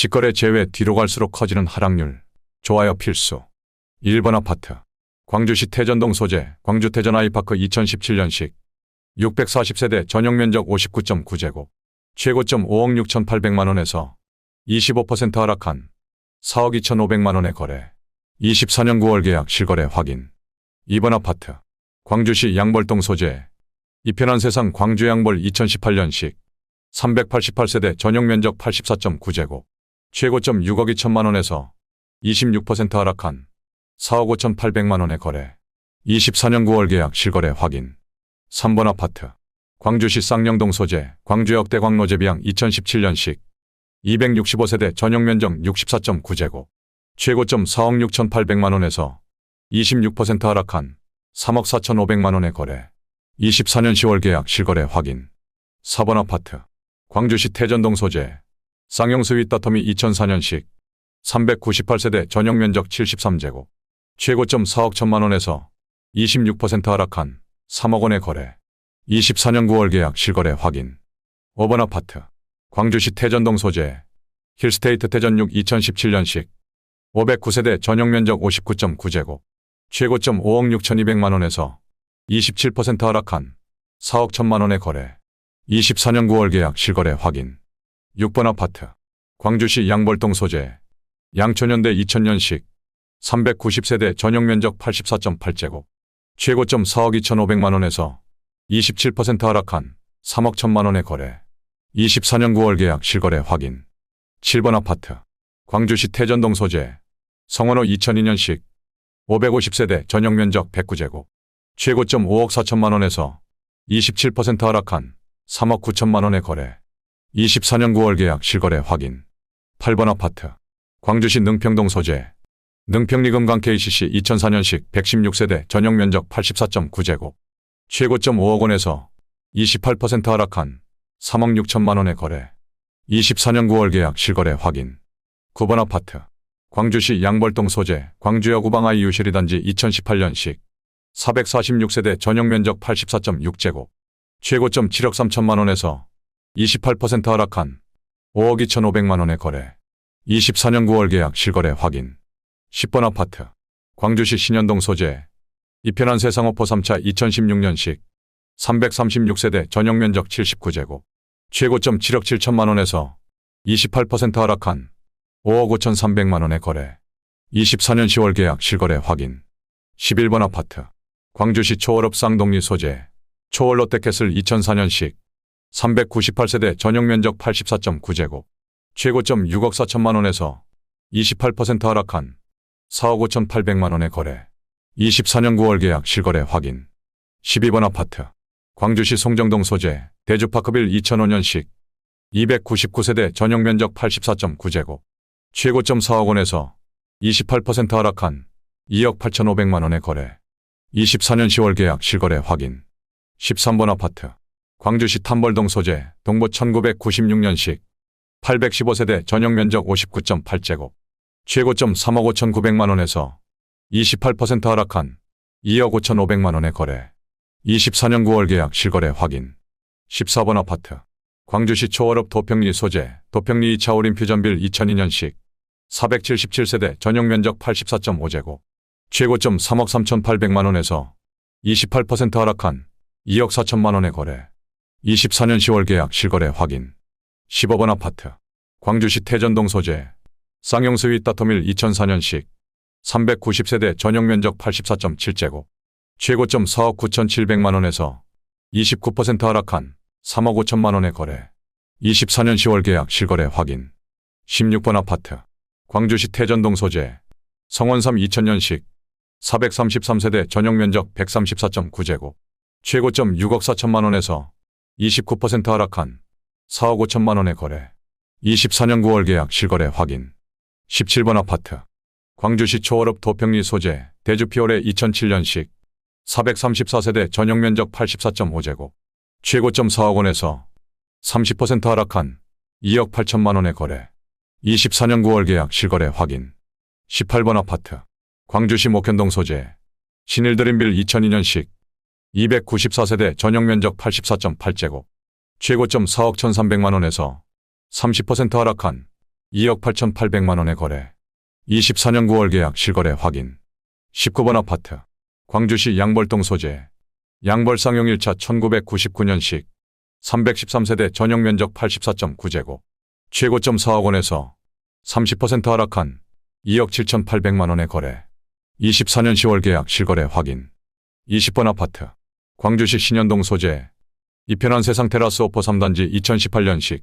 직거래 제외 뒤로 갈수록 커지는 하락률. 좋아요 필수. 1번 아파트. 광주시 태전동 소재 광주 태전 아이파크 2017년식 640세대 전용 면적 59.9제곱 최고점 5억 6,800만원에서 25% 하락한 4억 2,500만원에 거래. 24년 9월 계약 실거래 확인. 2번 아파트. 광주시 양벌동 소재 이편한 세상 광주 양벌 2018년식 388세대 전용 면적 84.9제곱 최고점 6억 2천만원에서 26% 하락한 4억 5,800만원에 거래. 24년 9월 계약 실거래 확인. 3번 아파트. 광주시 쌍용동 소재 광주역 대광로제비양 2017년식 265세대 전용 면적 64.9제곱 최고점 4억 6,800만원에서 26% 하락한 3억 4,500만원에 거래. 24년 10월 계약 실거래 확인. 4번 아파트. 광주시 태전동 소재 쌍용스윗 다터미 2004년식 398세대 전용 면적 73제곱 최고점 4억 1천만원에서 26% 하락한 3억 원에 거래. 24년 9월 계약 실거래 확인. 5번 아파트. 광주시 태전동 소재 힐스테이트 태전육 2017년식 509세대 전용 면적 59.9제곱 최고점 5억 6,200만원에서 27% 하락한 4억 1천만원에 거래. 24년 9월 계약 실거래 확인. 6번 아파트. 광주시 양벌동 소재 양초년대 2000년식 390세대 전용 면적 84.8제곱 최고점 4억 2,500만원에서 27% 하락한 3억 1천만원에 거래. 24년 9월 계약 실거래 확인. 7번 아파트. 광주시 태전동 소재 성원호 2002년식 550세대 전용 면적 109제곱 최고점 5억 4천만원에서 27% 하락한 3억 9천만원에 거래. 24년 9월 계약 실거래 확인. 8번 아파트. 광주시 능평동 소재 능평리금강 KCC 2004년식 116세대 전용 면적 84.9제곱 최고점 5억 원에서 28% 하락한 3억 6천만원에 거래. 24년 9월 계약 실거래 확인. 9번 아파트. 광주시 양벌동 소재 광주역 우방아이 유실이 단지 2018년식 446세대 전용 면적 84.6제곱 최고점 7억 3천만원에서 28% 하락한 5억 2,500만원에 거래. 24년 9월 계약 실거래 확인. 10번 아파트. 광주시 신현동 소재 이편한 세상오포 3차 2016년식 336세대 전용 면적 79제곱 최고점 7억 7천만원에서 28% 하락한 5억 5,300만원에 거래. 24년 10월 계약 실거래 확인. 11번 아파트. 광주시 초월읍 쌍동리 소재 초월 롯데캐슬 2004년식 398세대 전용 면적 84.9제곱 최고점 6억 4천만원에서 28% 하락한 4억 5,800만원에 거래. 24년 9월 계약 실거래 확인. 12번 아파트. 광주시 송정동 소재 대주파크빌 2005년식 299세대 전용 면적 84.9제곱 최고점 4억 원에서 28% 하락한 2억 8,500만원에 거래. 24년 10월 계약 실거래 확인. 13번 아파트. 광주시 탐벌동 소재 동보 1996년식 815세대 전용 면적 59.8제곱 최고점 3억 5,900만원에서 28% 하락한 2억 5,500만원에 거래. 24년 9월 계약 실거래 확인. 14번 아파트. 광주시 초월읍 도평리 소재 도평리 2차 올림퓨전빌 2002년식 477세대 전용 면적 84.5제곱 최고점 3억 3,800만원에서 28% 하락한 2억 4천만원에 거래. 24년 10월 계약 실거래 확인. 15번 아파트. 광주시 태전동 소재 쌍용스윗 다터밀 2004년식 390세대 전용 면적 84.7제곱 최고점 4억 9,700만원에서 29% 하락한 3억 5천만원에 거래. 24년 10월 계약 실거래 확인. 16번 아파트. 광주시 태전동 소재 성원삼 2000년식 433세대 전용 면적 134.9제곱 최고점 6억 4천만원에서 29% 하락한 4억 5천만원에 거래. 24년 9월 계약 실거래 확인. 17번 아파트. 광주시 초월읍 도평리 소재 대주피올의 2007년식 434세대 전용 면적 84.5제곱 최고점 4억 원에서 30% 하락한 2억 8천만원에 거래. 24년 9월 계약 실거래 확인. 18번 아파트. 광주시 목현동 소재 신일드림빌 2002년식 294세대 전용 면적 84.8제곱 최고점 4억 1,300만원에서 30% 하락한 2억 8,800만 원의 거래. 24년 9월 계약 실거래 확인. 19번 아파트. 광주시 양벌동 소재. 양벌 쌍용 1차 1999년식. 313세대 전용 면적 84.9제곱. 최고점 4억 원에서 30% 하락한 2억 7,800만 원의 거래. 24년 10월 계약 실거래 확인. 20번 아파트. 광주시 신현동 소재. 이편한 세상 테라스 오퍼 3단지 2018년식.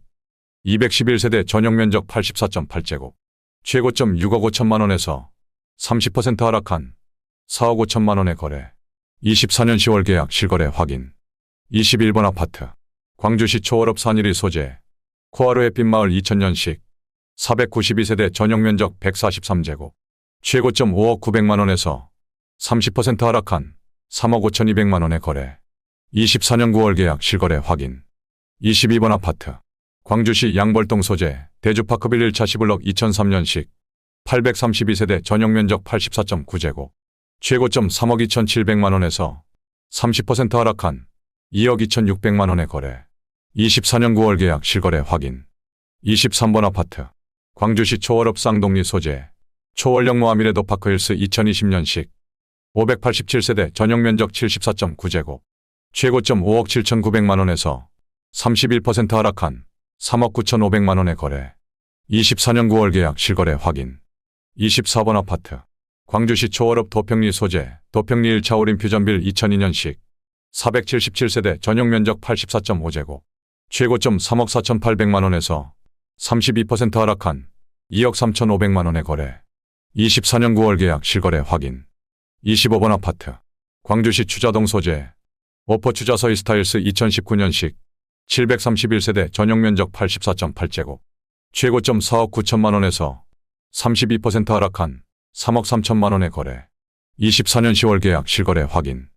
211세대 전용 면적 84.8제곱. 최고점 6억 5천만 원에서 30% 하락한 4억 5천만 원의 거래. 24년 10월 계약 실거래 확인. 21번 아파트. 광주시 초월업 산일이 소재. 코하루 햇빛마을 2000년식. 492세대 전용 면적 143제곱. 최고점 5억 900만 원에서 30% 하락한 3억 5,200만 원의 거래. 24년 9월 계약 실거래 확인. 22번 아파트. 광주시 양벌동 소재. 대주파크빌 1차 10블럭 2003년식. 832세대 전용 면적 84.9제곱. 최고점 3억 2,700만 원에서 30% 하락한 2억 2,600만 원의 거래. 24년 9월 계약 실거래 확인. 23번 아파트. 광주시 초월업 쌍동리 소재. 초월역 모아미레도파크 힐스 2020년식. 587세대 전용 면적 74.9제곱. 최고점 5억 7,900만 원에서 31% 하락한 3억 9,500만 원의 거래. 24년 9월 계약 실거래 확인. 24번 아파트. 광주시 초월업 도평리 소재. 도평리 1차 올인퓨전빌 2002년식. 477세대 전용 면적 84.5제곱. 최고점 3억 4,800만 원에서 32% 하락한 2억 3,500만 원의 거래. 24년 9월 계약 실거래 확인. 25번 아파트. 광주시 추자동 소재. 오퍼 추자서 이스타일스 2019년식. 731세대 전용 면적 84.8제곱. 최고점 4억 9천만 원에서 32% 하락한 3억 3천만 원의 거래. 24년 10월 계약 실거래 확인.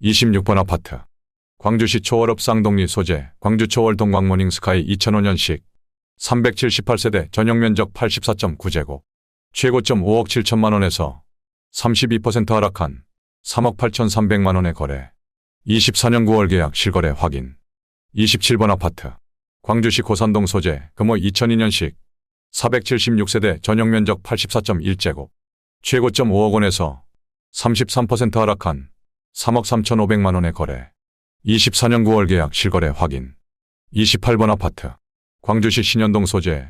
26번 아파트. 광주시 초월업 쌍동리 소재. 광주 초월 동광모닝 스카이 2005년식. 378세대 전용 면적 84.9제곱. 최고점 5억 7천만 원에서 32% 하락한 3억 8,300만 원의 거래. 24년 9월 계약 실거래 확인. 27번 아파트. 광주시 고산동 소재. 금호 2002년식. 476세대 전용 면적 84.1제곱. 최고점 5억 원에서 33% 하락한 3억 3,500만 원의 거래. 24년 9월 계약 실거래 확인. 28번 아파트. 광주시 신현동 소재.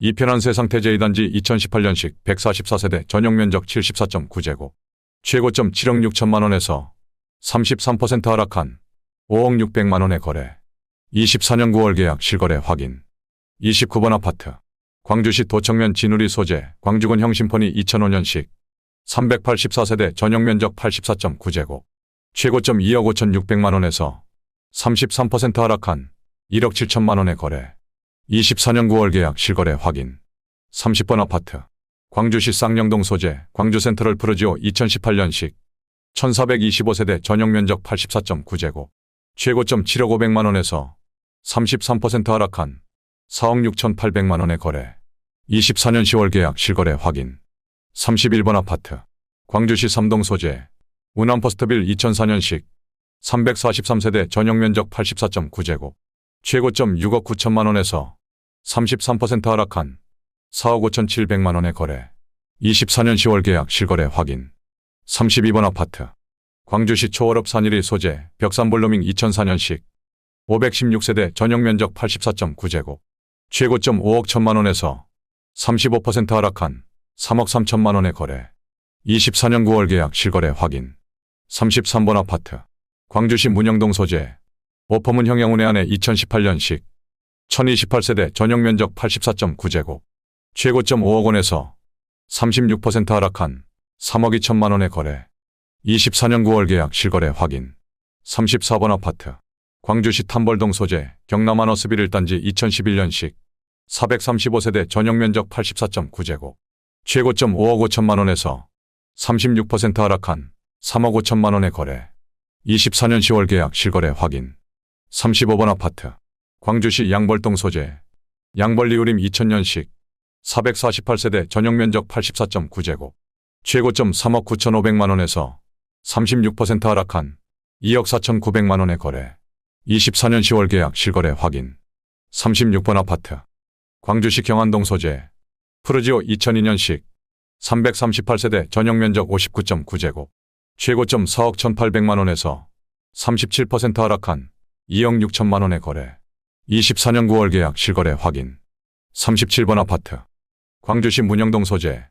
이편한 세상 태제 2단지 2018년식 144세대 전용 면적 74.9제곱. 최고점 7억 6천만 원에서 33% 하락한 5억 600만 원의 거래. 24년 9월 계약 실거래 확인. 29번 아파트. 광주시 도청면 진우리 소재. 광주군 형신포니 2005년식. 384세대 전용 면적 84.9제곱. 최고점 2억 5,600만 원에서 33% 하락한 1억 7천만 원의 거래. 24년 9월 계약 실거래 확인. 30번 아파트. 광주시 쌍용동 소재. 광주 센트럴 프루지오 2018년식. 1425세대 전용 면적 84.9제곱. 최고점 7억 500만 원에서 33% 하락한 4억 6,800만 원의 거래. 24년 10월 계약 실거래 확인. 31번 아파트. 광주시 삼동 소재. 운암퍼스트빌 2004년식. 343세대 전용 면적 84.9제곱. 최고점 6억 9천만 원에서 33% 하락한 4억 5,700만 원의 거래. 24년 10월 계약 실거래 확인. 32번 아파트. 광주시 초월업 산일이 소재. 벽산볼루밍 2004년식. 516세대 전용 면적 84.9제곱. 최고점 5억 1천만 원에서 35% 하락한 3억 3천만 원의 거래. 24년 9월 계약 실거래 확인. 33번 아파트. 광주시 문영동 소재. 오퍼문 형양운해 안에 2018년식. 1028세대 전용 면적 84.9제곱. 최고점 5억 원에서 36% 하락한 3억 2천만 원의 거래. 24년 9월 계약 실거래 확인. 34번 아파트. 광주시 탐벌동 소재. 경남 아너스빌 1단지 2011년식. 435세대 전용 면적 84.9제곱. 최고점 5억 5천만 원에서 36% 하락한 3억 5천만 원의 거래. 24년 10월 계약 실거래 확인. 35번 아파트. 광주시 양벌동 소재. 양벌리우림 2000년식. 448세대 전용 면적 84.9제곱. 최고점 3억 9,500만 원에서 36% 하락한 2억 4,900만 원의 거래. 24년 10월 계약 실거래 확인. 36번 아파트. 광주시 경안동 소재. 푸르지오 2002년식 338세대 전용면적 59.9제곱 최고점 4억 1,800만원에서 37% 하락한 2억 6천만원에 거래. 24년 9월 계약 실거래 확인. 37번 아파트. 광주시 문영동 소재.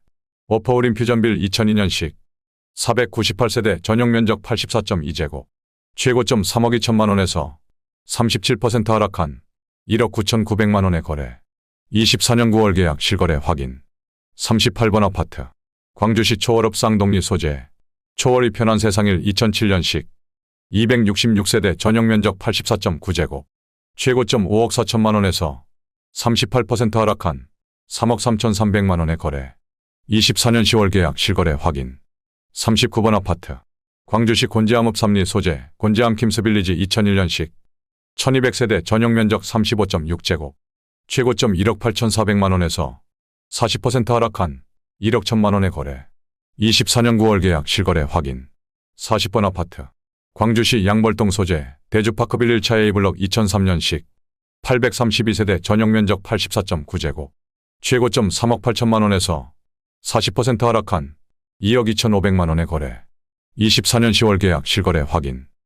오퍼우림 퓨전빌 2002년식 498세대 전용면적 84.2제곱 최고점 3억 2천만원에서 37% 하락한 1억 9,900만원에 거래. 24년 9월 계약 실거래 확인. 38번 아파트. 광주시 초월읍 쌍동리 소재. 초월이 편한 세상일 2007년식 266세대 전용면적 84.9제곱 최고점 5억 4천만원에서 38% 하락한 3억 3,300만원에 거래. 24년 10월 계약 실거래 확인. 39번 아파트. 광주시 곤지암읍 삼리 소재. 곤지암 킴스빌리지 2001년식 1200세대 전용면적 35.6제곱 최고점 1억 8,400만원에서 40% 하락한 1억 1천만원에 거래. 24년 9월 계약 실거래 확인. 40번 아파트. 광주시 양벌동 소재. 대주파크 빌 1차 A블럭 2003년식 832세대 전용면적 84.9제곱 최고점 3억 8천만원에서 40% 하락한 2억 2,500만원에 거래. 24년 10월 계약 실거래 확인.